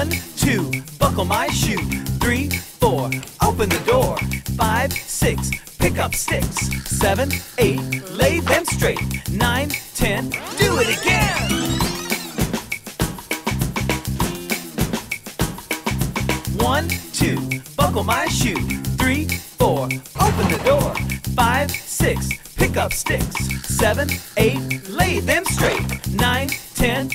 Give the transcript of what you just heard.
1, 2, buckle my shoe. 3, 4, open the door. 5, 6, pick up sticks. 7, 8, lay them straight. 9, 10, do it again. 1, 2, buckle my shoe. 3, 4, open the door. 5, 6, pick up sticks. 7, 8, lay them straight. 9, 10,